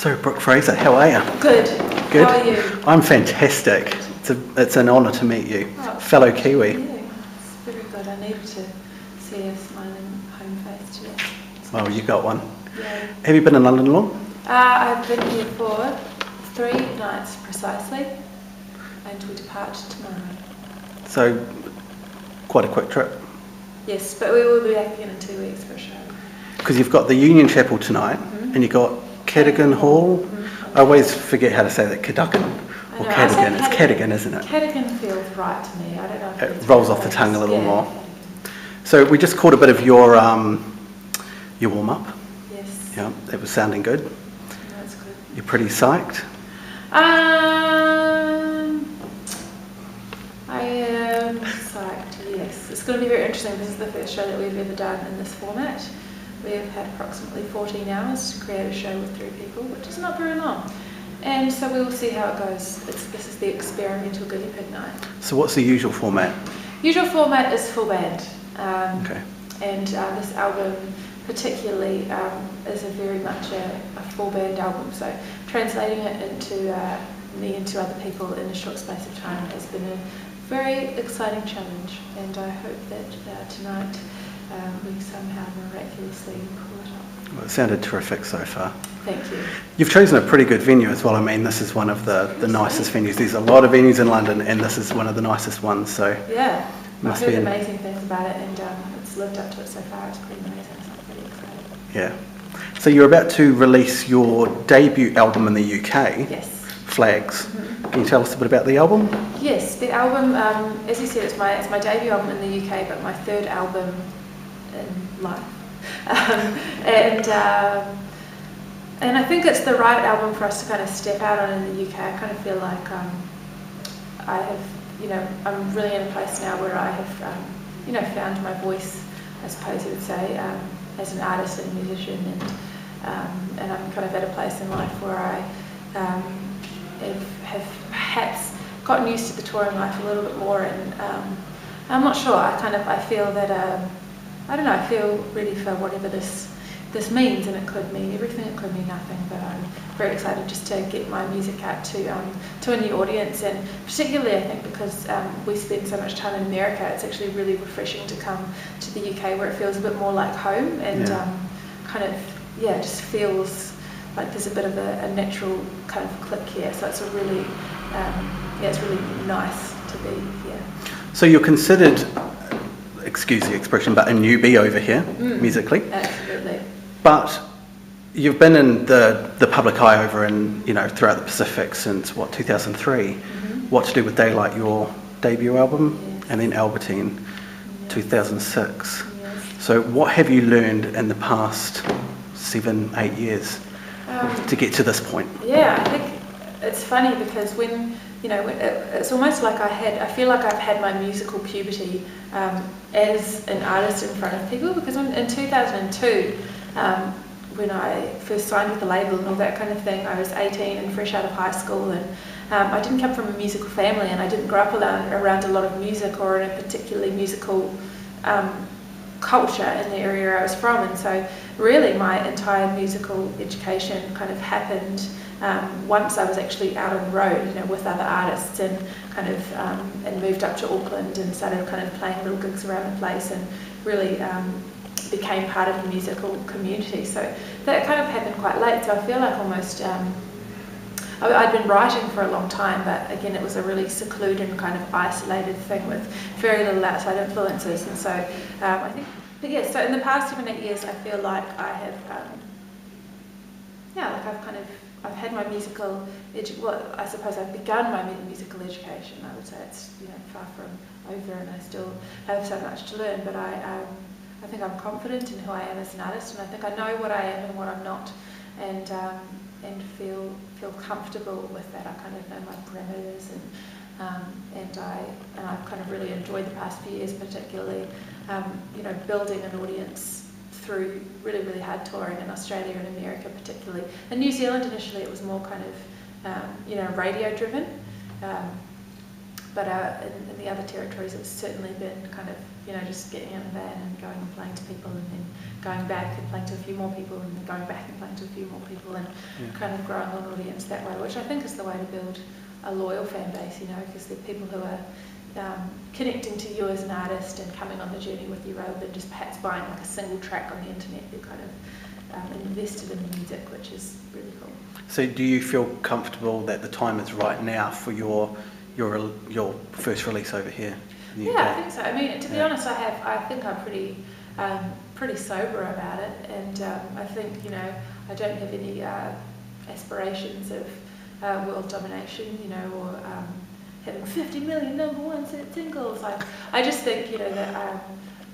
So, Brooke Fraser, how are you? Good. Good? How are you? I'm fantastic. It's an honour to meet you, fellow Kiwi. Yeah, it's very good. I needed to see a smiling home face today. Oh, you got one. Yeah. Have you been in London long? I've been here for 3 nights precisely, and we depart tomorrow. So, quite a quick trip. Yes, but we will be back again in 2 weeks for a show. Because you've got the Union Chapel tonight, and you've got Cadogan Hall. I always forget how to say that, Cadogan or Cadogan. It's Cadogan, isn't it? Cadogan feels right to me. I don't know if It rolls off the tongue a little yeah. more. So we just caught a bit of your warm up. Yes. Yeah, it was sounding good. That's good. You're pretty psyched. I am psyched, yes. It's going to be very interesting. This is the first show that we've ever done in this format. We have had approximately 14 hours to create a show with 3 people, which is not very long. And so we will see how it goes. This is the experimental guinea pig night. So what's the usual format? Usual format is full band. Okay. And this album particularly is very much a full band album. So translating it into me and 2 other people in a short space of time has been a very exciting challenge. And I hope that tonight we somehow miraculously pull it off. Well, it sounded terrific so far. Thank you. You've chosen a pretty good venue as well. I mean, this is one of the nicest venues. There's a lot of venues in London, and this is one of the nicest ones. So yeah, I've heard amazing things about it, and it's lived up to it so far. It's pretty amazing, so I'm pretty excited. Yeah. So you're about to release your debut album in the UK. Yes. Flags. Can you tell us a bit about the album? Yes, the album, as you said, it's my debut album in the UK, but my 3rd album in life. And I think it's the right album for us to kind of step out on in the UK. I kind of feel like I have, I'm really in a place now where I have, found my voice, I suppose you would say, as an artist and musician, and I'm kind of at a place in life where I have perhaps gotten used to the touring life a little bit more, and I'm not sure. I feel that I don't know. I feel ready for whatever this means, and it could mean everything. It could mean nothing. But I'm very excited just to get my music out to a new audience, and particularly I think because we spend so much time in America, it's actually really refreshing to come to the UK where it feels a bit more like home, and just feels like there's a bit of a natural kind of click here. So it's a really it's really nice to be here. So you're considered, excuse the expression, but a newbie over here, musically. Absolutely. But you've been in the public eye over in, throughout the Pacific since, 2003? What to Do with Daylight, your debut album, yes. And then Albertine, 2006. Yes. So what have you learned in the past 7-8 years to get to this point? Yeah, I think it's funny because when it's almost like I feel like I've had my musical puberty as an artist in front of people, because in 2002, when I first signed with the label and all that kind of thing, I was 18 and fresh out of high school, and I didn't come from a musical family, and I didn't grow up around a lot of music or in a particularly musical culture in the area I was from, and so really my entire musical education kind of happened once I was actually out on the road, with other artists, and kind of and moved up to Auckland and started kind of playing little gigs around the place, and really became part of the musical community. So that kind of happened quite late. So I feel like almost I'd been writing for a long time, but again it was a really secluded and kind of isolated thing with very little outside influences. And so I think, but yeah. So in the past 7-8 years, I feel like I have, I've had my musical, I suppose I've begun my musical education. I would say it's far from over, and I still have so much to learn. But I think I'm confident in who I am as an artist, and I think I know what I am and what I'm not, and feel comfortable with that. I kind of know my parameters, and I've kind of really enjoyed the past few years, particularly building an audience through really, really hard touring in Australia and America particularly. In New Zealand initially it was more kind of, radio driven. but in the other territories, it's certainly been kind of, just getting in a van and going and playing to people, and then going back and playing to a few more people, and then going back and playing to a few more people, and kind of growing an audience that way, which I think is the way to build a loyal fan base, because they're people who are connecting to you as an artist and coming on the journey with you, rather than just perhaps buying like a single track on the internet. They're kind of invested in the music, which is really cool. So do you feel comfortable that the time is right now for your first release over here in the UK? Yeah, I think so. I mean, to be honest, I think I'm pretty sober about it, and I think, I don't have any aspirations of world domination, or having 50 million number one singles. I just think, that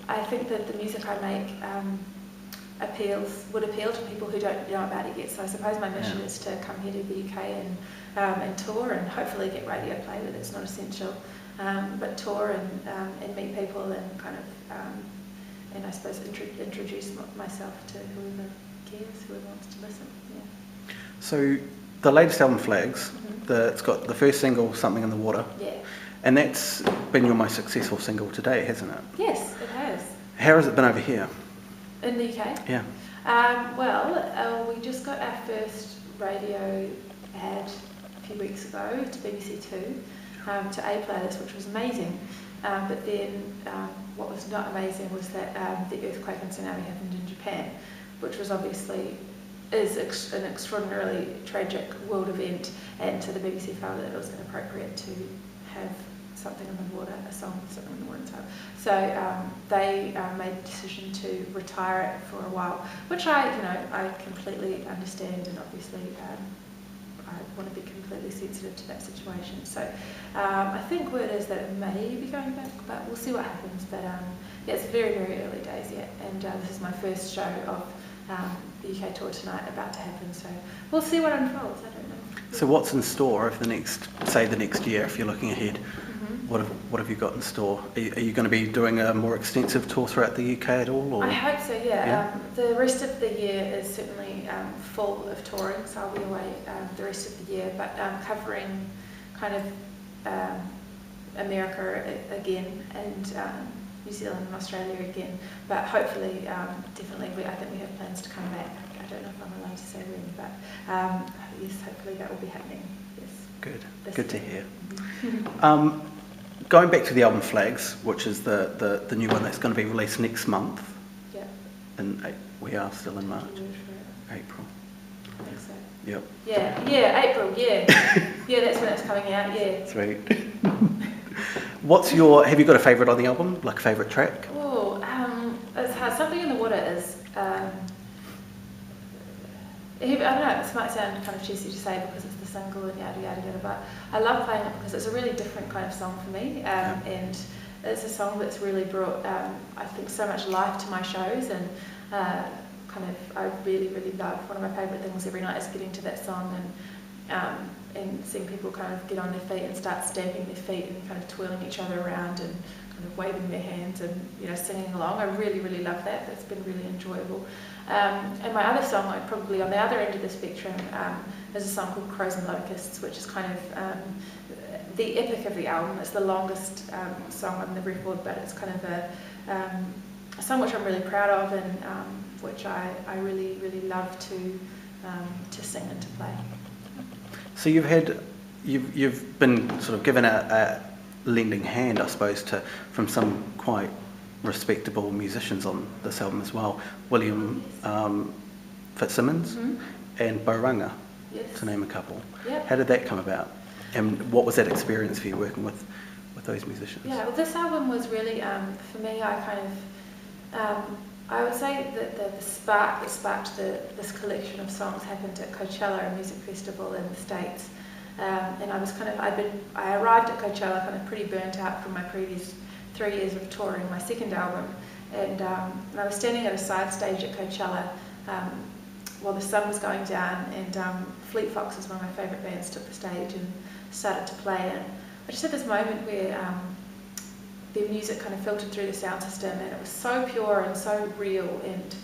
I think that the music I make would appeal to people who don't know about it yet. So I suppose my mission is to come here to the UK and tour, and hopefully get radio play, but it's not essential. But tour and meet people, and kind of and I suppose introduce myself to whoever cares, whoever wants to listen. Yeah. So the latest album, Flags, it's got the first single, Something in the Water. Yeah. And that's been your most successful single to date, hasn't it? Yes, it has. How has it been over here? In the UK? Yeah. We just got our first radio ad a few weeks ago to BBC Two, to A-Players, which was amazing. But then what was not amazing was that the earthquake and tsunami happened in Japan, which was obviously an extraordinarily tragic world event, and so the BBC felt that it was inappropriate to have Something in the Water, a song with Something in the Water inside. So they made the decision to retire it for a while, which I completely understand, and obviously I want to be completely sensitive to that situation. So I think word is that it may be going back, but we'll see what happens. But it's very, very early days yet, and this is my first show of the UK tour tonight about to happen, so we'll see what unfolds. I don't know. So what's in store over the next year, if you're looking ahead? What have you got in store? Are you going to be doing a more extensive tour throughout the UK at all? Or? I hope so, yeah. The rest of the year is certainly full of touring, so I'll be away the rest of the year, but covering kind of America again, and New Zealand and Australia again, but hopefully, definitely, I think we have plans to come back. I don't know if I'm allowed to say when, but yes, hopefully that will be happening. Yes. Good to hear. Going back to the album Flags, which is the new one that's going to be released next month. Yeah. And we are still in March. April. I think so. Yep. Yeah, April, yeah. Yeah, that's when it's coming out, yeah. Sweet. Have you got a favourite on the album, like a favourite track? Oh, it's hard. Something in the Water is, I don't know, this might sound kind of cheesy to say because it's the single and yada yada yada, but I love playing it because it's a really different kind of song for me, and it's a song that's really brought, I think, so much life to my shows, and I really, really love. One of my favourite things every night is getting to that song and seeing people kind of get on their feet and start stamping their feet and kind of twirling each other around and kind of waving their hands and singing along. I really, really love that. That's been really enjoyable. And my other song, probably on the other end of the spectrum, is a song called Crows and Locusts, which is kind of the epic of the album. It's the longest song on the record, but it's kind of a song which I'm really proud of, and which I really, really love to sing and to play. So you've been sort of given a lending hand, I suppose, from some quite respectable musicians on this album as well. William Fitzsimmons and Borunga, to name a couple. Yep. How did that come about? And what was that experience for you working with those musicians? Yeah, well, this album was really, for me, I would say that the spark that sparked this collection of songs happened at Coachella, a music festival in the States. And I arrived at Coachella kind of pretty burnt out from my previous 3 years of touring my second album, and I was standing at a side stage at Coachella while the sun was going down, and Fleet Foxes, one of my favourite bands, took the stage and started to play, and I just had this moment where their music kind of filtered through the sound system, and it was so pure and so real and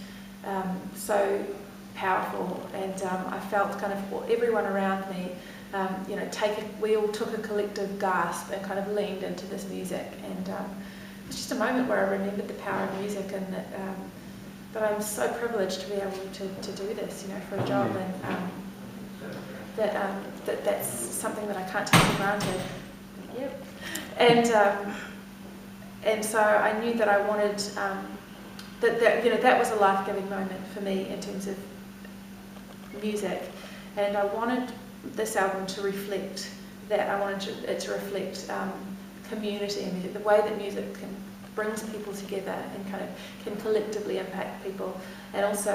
so powerful, and I felt kind of everyone around me, we all took a collective gasp and kind of leaned into this music, and it's just a moment where I remembered the power of music, and that I'm so privileged to be able to do this, for a job, and that's something that I can't take for granted. Yep. And so I knew that I wanted that was a life-giving moment for me in terms of music, and I wanted this album to reflect that. I wanted it to reflect community and music, the way that music brings people together and kind of can collectively impact people, and also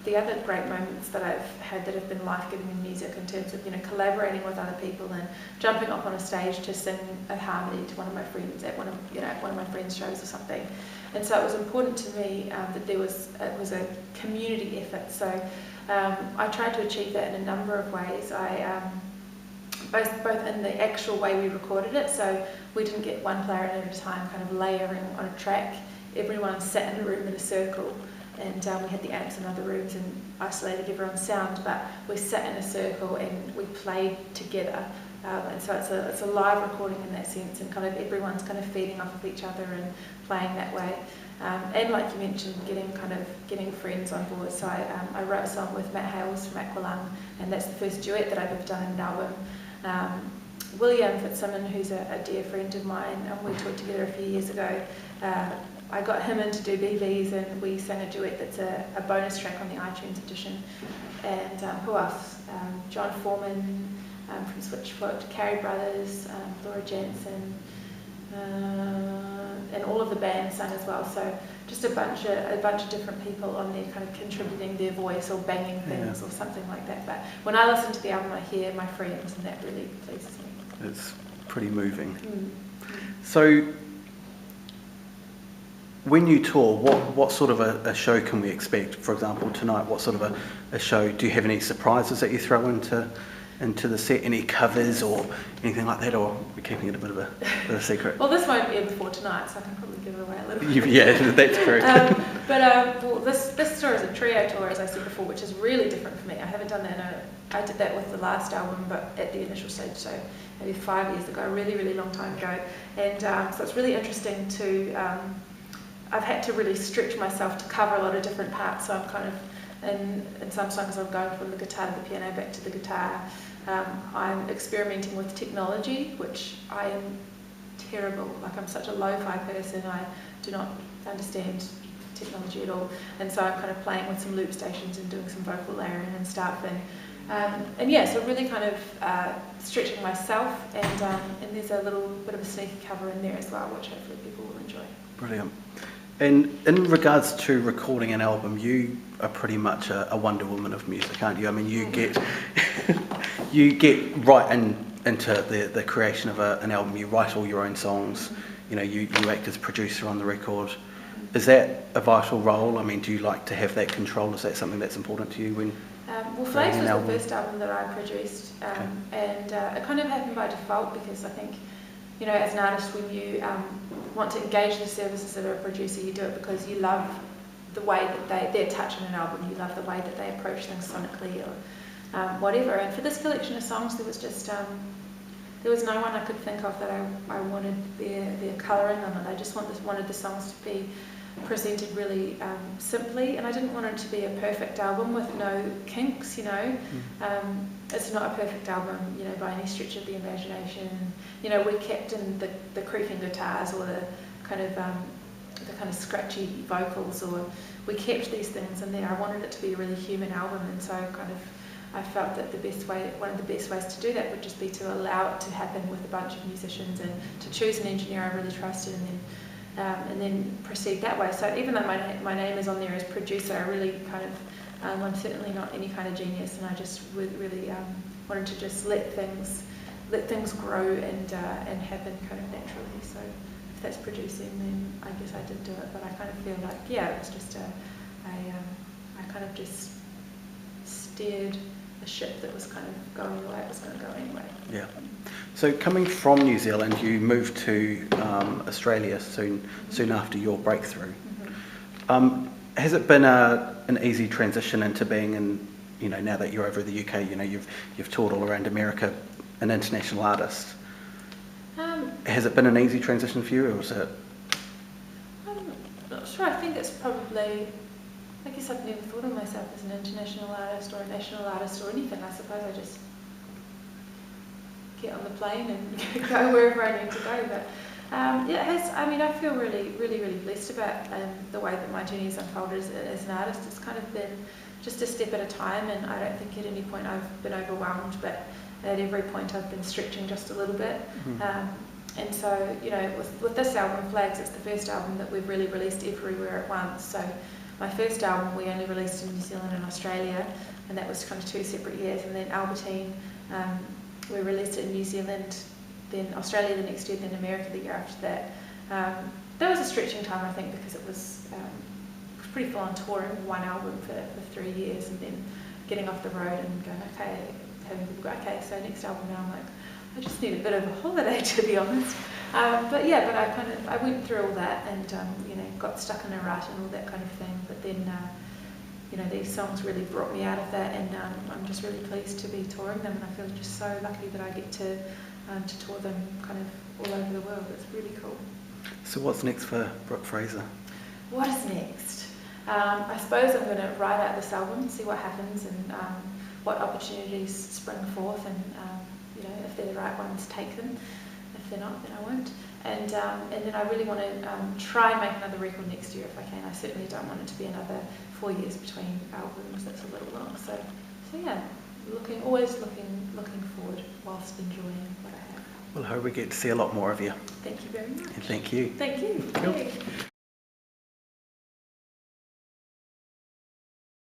the other great moments that I've had that have been life-giving in music in terms of collaborating with other people and jumping up on a stage to sing a harmony to one of my friends at one of my friends' shows or something. And so it was important to me that it was a community effort. So I tried to achieve that in a number of ways. Both in the actual way we recorded it, so we didn't get one player at a time kind of layering on a track. Everyone sat in a room in a circle, and we had the amps in other rooms and isolated everyone's sound, but we sat in a circle and we played together. And so it's a live recording in that sense, and kind of everyone's kind of feeding off of each other and playing that way. And like you mentioned, getting friends on board. So I wrote a song with Matt Hales from Aqualung, and that's the first duet that I've ever done in an album. William Fitzsimmon, who's a dear friend of mine, and we talked together a few years ago. I got him in to do BVs, and we sang a duet that's a bonus track on the iTunes edition. And who else? John Foreman from Switchfoot, Carrie Brothers, Laura Jansen, and all of the band sang as well. So just a bunch of different people on there kind of contributing their voice or banging things or something like that. But when I listen to the album, I hear my friends, and that really pleases me. It's pretty moving. So when you tour, what sort of a show can we expect? For example, tonight, what sort of a show? Do you have any surprises that you throw into the set? Any covers or anything like that, or we're keeping it a bit of a secret? Well, this won't air before tonight, so I can probably give it away a little bit. Yeah, that's correct. Well, this tour is a trio tour, as I said before, which is really different for me. I haven't done that I did that with the last album, but at the initial stage, so maybe 5 years ago, a really, really long time ago. And so it's really interesting to, I've had to really stretch myself to cover a lot of different parts, so I'm kind of, in some songs I'm going from the guitar to the piano, back to the guitar. I'm experimenting with technology, which I am terrible. Like, I'm such a lo-fi person, I do not understand technology at all. And so I'm kind of playing with some loop stations and doing some vocal layering and stuff. And yeah, so really kind of stretching myself, and there's a little bit of a sneaky cover in there as well, which hopefully people will enjoy. Brilliant. And in regards to recording an album, you are pretty much a Wonder Woman of music, aren't you? I mean, you get right into the creation of an album. You write all your own songs. You act as producer on the record. Is that a vital role? I mean, do you like to have that control? Is that something that's important to you when? Well, Flames was the first album that I produced, and it kind of happened by default, because I think, as an artist, when you want to engage the services of a producer, you do it because you love the way that they're touching an album, you love the way that they approach things sonically or whatever. And for this collection of songs, there was just there was no one I could think of that I wanted their colouring on it. I just wanted the songs to be presented really simply, and I didn't want it to be a perfect album with no kinks. It's not a perfect album, by any stretch of the imagination. We kept in the creaking guitars or the kind of scratchy vocals, or we kept these things in there. I wanted it to be a really human album, and so I felt that one of the best ways to do that would just be to allow it to happen with a bunch of musicians, and to choose an engineer I really trusted, and then proceed that way. So even though my name is on there as producer, I really kind of, I'm certainly not any kind of genius, and I just really wanted to just let things grow and happen kind of naturally. So if that's producing, then I guess I did do it. But I kind of feel like, it was just I kind of just steered a ship that was kind of going the way it was going to go anyway. Yeah. So coming from New Zealand, you moved to Australia soon after your breakthrough. Mm-hmm. Has it been an easy transition into being in, now that you're over in the UK, you've toured all around America, an international artist? Has it been an easy transition for you, or was it? I'm not sure. I think it's probably, I guess I've never thought of myself as an international artist or a national artist or anything. I suppose I just get on the plane and go wherever I need to go. But yeah, it has. I mean, I feel really, really, really blessed about the way that my journey has unfolded as an artist. It's kind of been just a step at a time, and I don't think at any point I've been overwhelmed, but at every point I've been stretching just a little bit. And so, with this album, Flags, it's the first album that we've really released everywhere at once. So my first album we only released in New Zealand and Australia, and that was kind of 2 separate years. And then Albertine, we released it in New Zealand, then Australia the next year, then America the year after that. That was a stretching time, I think, because it was pretty full on touring, one album for 3 years, and then getting off the road and going, okay, having people go, okay, so next album now. I'm like, I just need a bit of a holiday, to be honest. But I went through all that and got stuck in a rut and all that kind of thing. But then these songs really brought me out of that, and I'm just really pleased to be touring them, and I feel just so lucky that I get to tour them kind of all over the world. It's really cool. So what's next for Brooke Fraser? What is next? I suppose I'm going to write out this album, see what happens, and what opportunities spring forth, and if they're the right ones, take them. If they're not, then I won't. And then I really want to try and make another record next year if I can. I certainly don't want it to be another 4 years between albums. That's a little long. So yeah, always looking forward whilst enjoying what I have. Well, I hope we get to see a lot more of you. Thank you very much. And thank you. Thank you. Cool. Yay.